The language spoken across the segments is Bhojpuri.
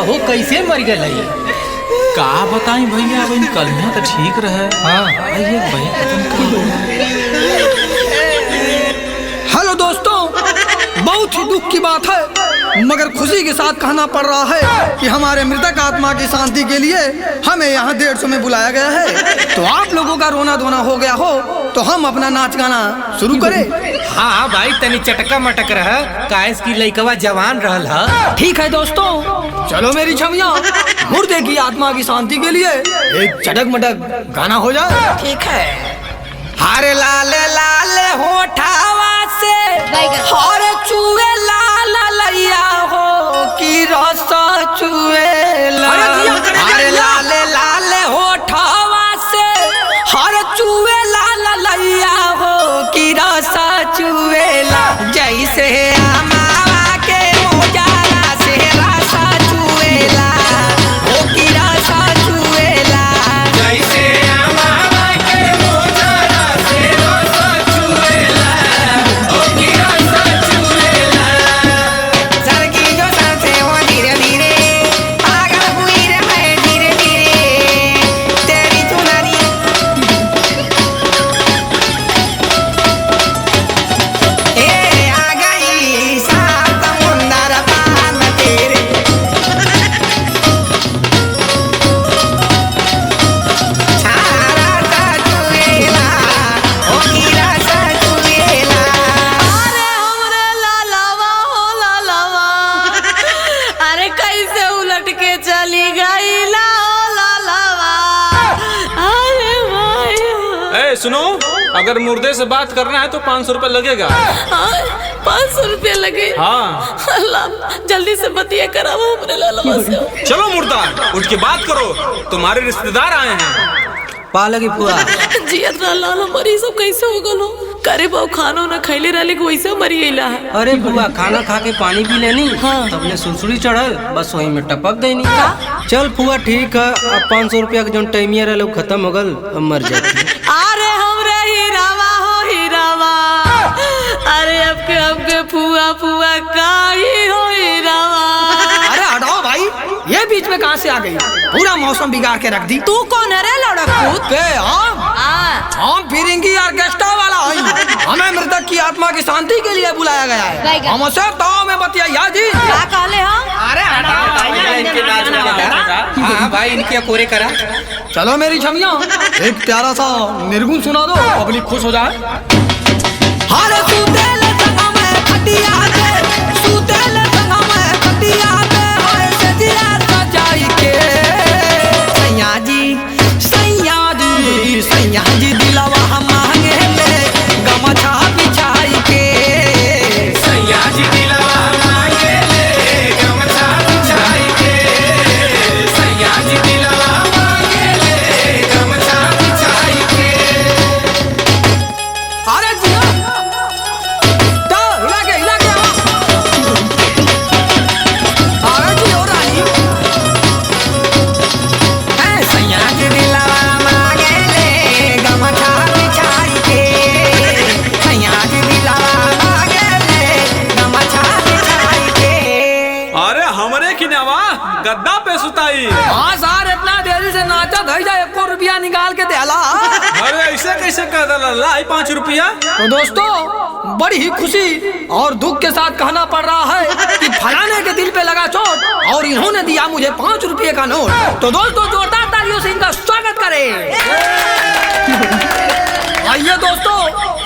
हो कैसे मर गए? का बताई भैया, अब कल तो ठीक रहे। हाँ हेलो दोस्तों, बहुत ही दुख की बात है मगर खुशी के साथ कहना पड़ रहा है कि हमारे मृतक आत्मा की शांति के लिए हमें यहाँ 150 में बुलाया गया है। तो आप लोगों का रोना धोना हो गया हो तो हम अपना नाच गाना शुरू करें। हाँ भाई, तनी चटका मटक रहा काश की लइकवा जवान रहल है। ठीक है दोस्तों, चलो मेरी छमिया, मुर्दे की आत्मा की शांति के लिए एक चटक मटक गाना हो जाए। ठीक है। हरे लाले लाले होठावा से हर चुए लाल लैया हो की रस चुएला। हरे लाले लाले होठावा से हर चुए लाल लैया हो की रस चुएला। जैसे अमावा के मोजारा से रस चुएला हो की रस चुएला। जैसे अमावा के मोजारा से रस चुएला हो की रस चुएला। सरकी जो सांसें वो धीरे धीरे पागल हुई रे मैं धीरे धीरे तेरी चुनरी। ए आ गई सात समुंदर पार में तेरे। छारा सा चुएला ओ हीरा सा चुएला। अरे हमरे लालावा हो लालावा, अरे कैसे उलट के चली गई ला हो लालावा। अरे भाई, ए सुनो, अगर मुर्दे से बात करना है तो 500 रुपये लगेगा। 500 रुपया लगे? हाँ अल्लाह, जल्दी से बतिया कराओ हमरे लालावा से। चलो मुर्दा, उठ के बात करो, तुम्हारे रिश्तेदार आए हैं। पालगी फुआ जियत लाला मरी सब कैसे हो गलो? करे बहु खानो न खैले रहले कि वैसे मरी गईला है। अरे बुआ, खाना खा के पानी पी लेनी। हाँ। तब ने सुरसुरी चढ़ल, बस वही में टपक गई नहीं। चल फुआ ठीक है, अब 500 रुपया के जो टाइमिया रहे खत्म हो गल, अब मर जाती। अरे हमरे हीरावा हो हीरावा, अरे अब के फुआ फुआ काई हो हीरावा। अरे हटाओ भाई, ये बीच में कहाँ से आ गई? पूरा मौसम बिगाड़ के रख दी। तू कौन है रे लड़कूत? हम फिरंगी ऑर्केस्ट्रा वाला हई। हमें मृतक की आत्मा की शांति के लिए बुलाया गया है। हमसे ताव में बतिया जी। क्या कहले हम? अरे हाँ भाई, इनके कोरे करा। चलो मेरी छमिया, एक प्यारा सा निर्गुण सुना दो, पब्लिक खुश हो जाए। हरे सुतेल संगा में खटिया पे, सुतेल संगा में खटिया पे, हाय सजिया सजाई के। सैया जी सैया जी सैया जी दिलवा हम मांगे ले गमछा बिछाई के। सैया जी दिलवा मांगे ले गमछा बिछाई के। सैया जी दिलवा मांगे ले गमछा बिछाई के। अरे जिया तो हिला के अरे जी हो रानी है। सैया जी दिलवा मांगे ले गमछा बिछाई के। सैया जी दिलवा मांगे ले गमछा बिछाई के। अरे हमरे की नवा गद्दा पे सुताई। हाँ सर, इतना देरी से नाचा धई जा, 1 रुपया निकाल के देला। अरे ऐसे कैसे कह दला? लाई 5 रुपया। तो दोस्तों, बड़ी ही खुशी और दुख के साथ कहना पड़ रहा है कि फलाने के दिल पे लगा चोट और इन्होंने दिया मुझे 5 रुपये का नोट। तो दोस्तों, जोरदार तालियों से इनका स्वागत करें। आइए दोस्तों,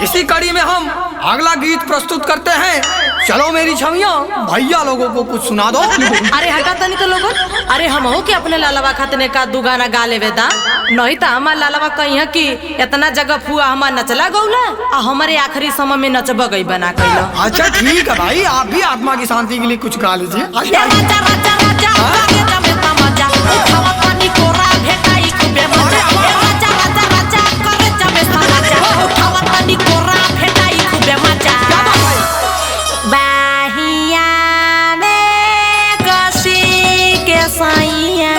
इसी कड़ी में हम अगला गीत प्रस्तुत करते हैं। चलो मेरी छमिया, भैया लोगों को कुछ सुना दो। अरे हटा तनी तो लोगन, अरे हम हो के अपने लालावा खातने का दू गाना गा लेवे दा। नहीं तो हमार लालावा कहीं कि इतना जगह फुआ हमार नचला गौला आ हमारे आखिरी समय में नचब गई बना कैला। अच्छा ठीक है भाई, आप भी आत्मा की शांति के लिए कुछ गा लीजिए। राजा राजा राजा आगे जमे तमजा उठावा पानी कोरा भेटाई खूबे मजा। राजा राजा राजा करे जमे तमजा उठावा पानी कोरा भेटाई खूबे मजा। बाहिया में कसी के सैया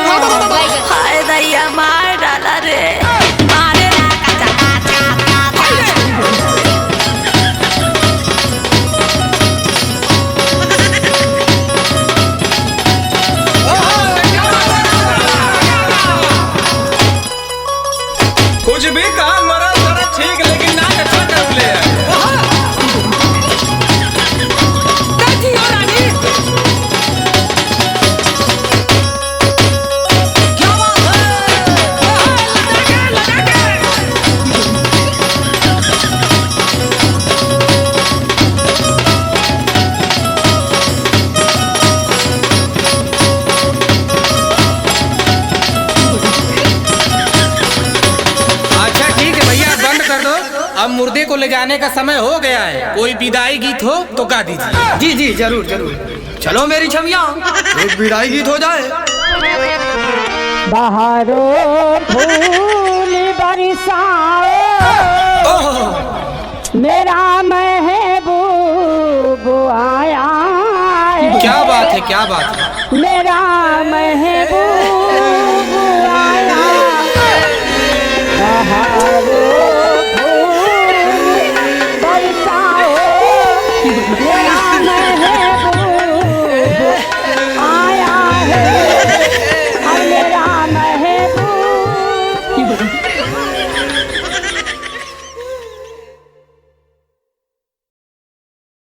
हाय दैया मार डाला रे। अरे राका चका चका अब मुर्दे को ले जाने का समय हो गया है, कोई विदाई गीत हो तो गा दीजिए। जी जी जरूर जरूर। चलो मेरी छमिया एक विदाई गीत हो जाए। बहारो फूल बरसाओ मेरा महबूब आया है। क्या बात है, क्या बात है। मेरा महबूब आया। बहारो फूल बरसाओ मेरा महबूब आया है। मेरा महबूब